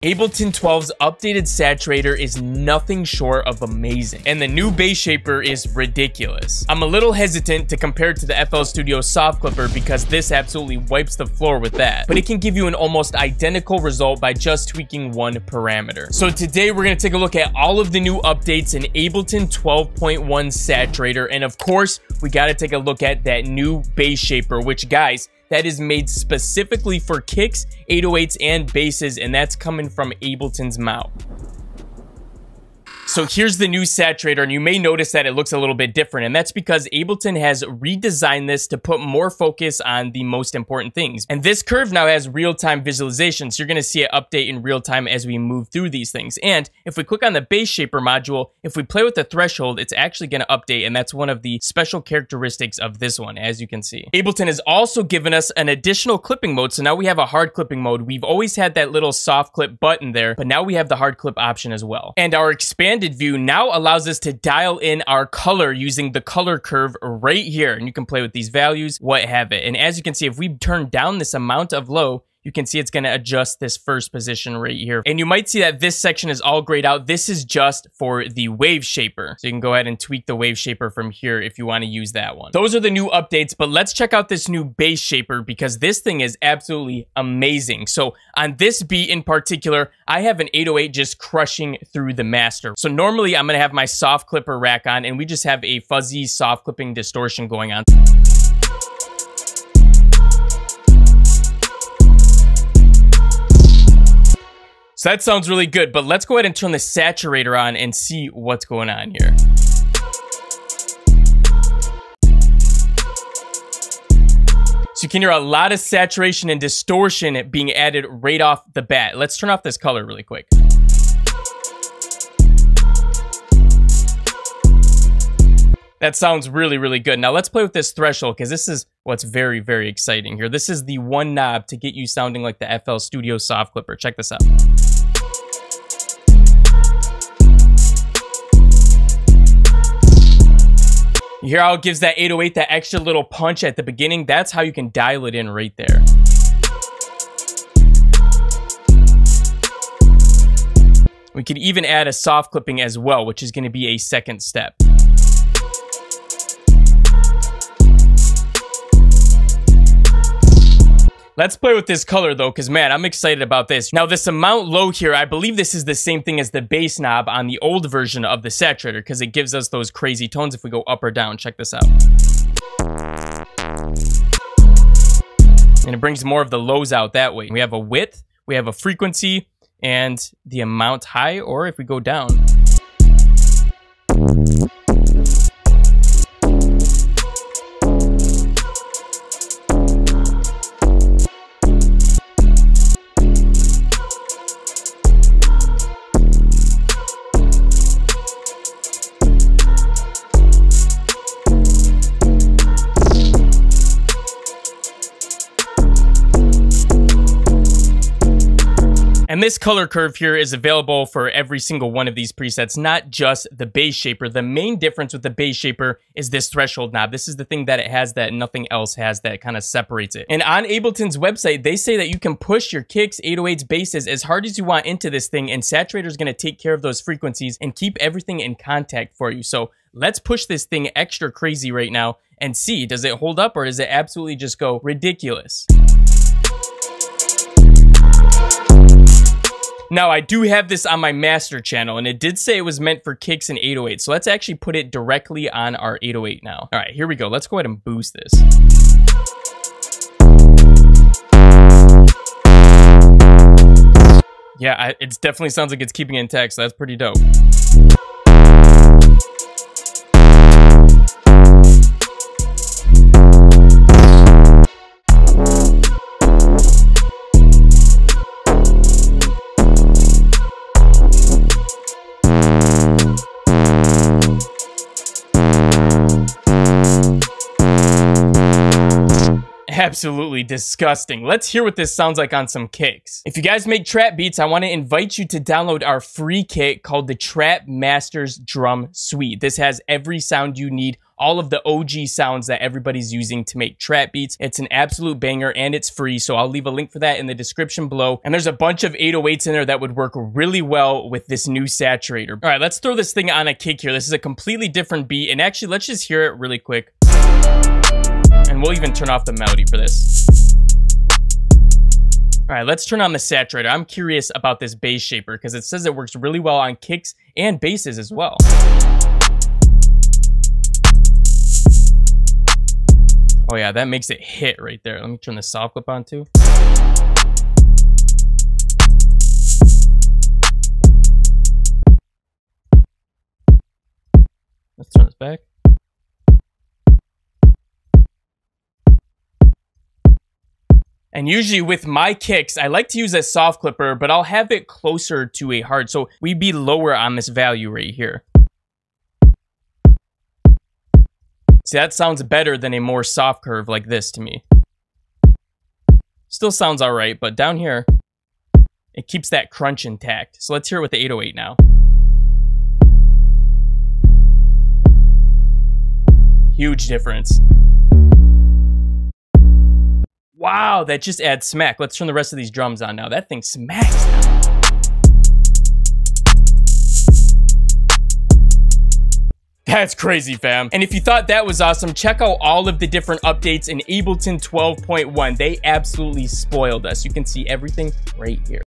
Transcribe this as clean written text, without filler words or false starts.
Ableton 12's updated Saturator is nothing short of amazing, and the new bass shaper is ridiculous. I'm a little hesitant to compare it to the FL Studio Soft Clipper because this absolutely wipes the floor with that, but it can give you an almost identical result by just tweaking one parameter. So today we're going to take a look at all of the new updates in Ableton 12.1 Saturator, and of course, we got to take a look at that new bass shaper, which, guys, that is made specifically for kicks, 808s, and basses, and that's coming from Ableton's mouth. So here's the new Saturator, and you may notice that it looks a little bit different, and that's because Ableton has redesigned this to put more focus on the most important things. And this curve now has real-time visualization, so you're going to see it update in real time as we move through these things. And if we click on the bass shaper module, if we play with the threshold, it's actually going to update, and that's one of the special characteristics of this one, as you can see. Ableton has also given us an additional clipping mode, so now we have a hard clipping mode. We've always had that little soft clip button there, but now we have the hard clip option as well. And our expanded view now allows us to dial in our color using the color curve right here, and you can play with these values, what have it. And as you can see, if we turn down this amount of low, you can see it's going to adjust this first position right here. And you might see that this section is all grayed out. This is just for the wave shaper. So you can go ahead and tweak the wave shaper from here if you want to use that one. Those are the new updates, but let's check out this new bass shaper because this thing is absolutely amazing. So on this beat in particular, I have an 808 just crushing through the master. So normally I'm going to have my soft clipper rack on and we just have a fuzzy soft clipping distortion going on. So that sounds really good, but let's go ahead and turn the Saturator on and see what's going on here. So you can hear a lot of saturation and distortion being added right off the bat. Let's turn off this color really quick. That sounds really, really good. Now let's play with this threshold because this is what's very, very exciting here. This is the one knob to get you sounding like the FL Studio Soft Clipper. Check this out. You hear how it gives that 808 that extra little punch at the beginning? That's how you can dial it in right there. We could even add a soft clipping as well, which is going to be a second step. Let's play with this color though, because man, I'm excited about this. Now this amount low here, I believe this is the same thing as the bass knob on the old version of the Saturator, because it gives us those crazy tones if we go up or down. Check this out. And it brings more of the lows out that way. We have a width, we have a frequency, and the amount high, or if we go down. And this color curve here is available for every single one of these presets, not just the bass shaper. The main difference with the bass shaper is this threshold knob. This is the thing that it has that nothing else has that kind of separates it. And on Ableton's website, they say that you can push your kicks, 808s, basses as hard as you want into this thing, and Saturator is going to take care of those frequencies and keep everything in contact for you. So let's push this thing extra crazy right now and see, does it hold up or does it absolutely just go ridiculous? Now, I do have this on my master channel, and it did say it was meant for kicks and 808, so let's actually put it directly on our 808 now. All right, here we go. Let's go ahead and boost this. Yeah, it definitely sounds like it's keeping it intact, so that's pretty dope. Absolutely disgusting. Let's hear what this sounds like on some kicks. If you guys make trap beats, I want to invite you to download our free kit called the Trap Masters Drum Suite. This has every sound you need all of the OG sounds that everybody's using to make trap beats. It's an absolute banger and it's free, so I'll leave a link for that in the description below. And there's a bunch of 808s in there that would work really well with this new Saturator. All right, let's throw this thing on a kick here. This is a completely different beat, and actually, let's just hear it really quick. And we'll even turn off the melody for this. All right, let's turn on the Saturator. I'm curious about this bass shaper because it says it works really well on kicks and basses as well. Oh yeah, that makes it hit right there. Let me turn the soft clip on too. Let's turn this back. And usually with my kicks, I like to use a soft clipper, but I'll have it closer to a hard. So we'd be lower on this value right here. See, that sounds better than a more soft curve like this to me. Still sounds all right, but down here, it keeps that crunch intact. So let's hear it with the 808 now. Huge difference. Wow, that just adds smack. Let's turn the rest of these drums on now. That thing smacks now. That's crazy, fam. And if you thought that was awesome, check out all of the different updates in Ableton 12.1. They absolutely spoiled us. You can see everything right here.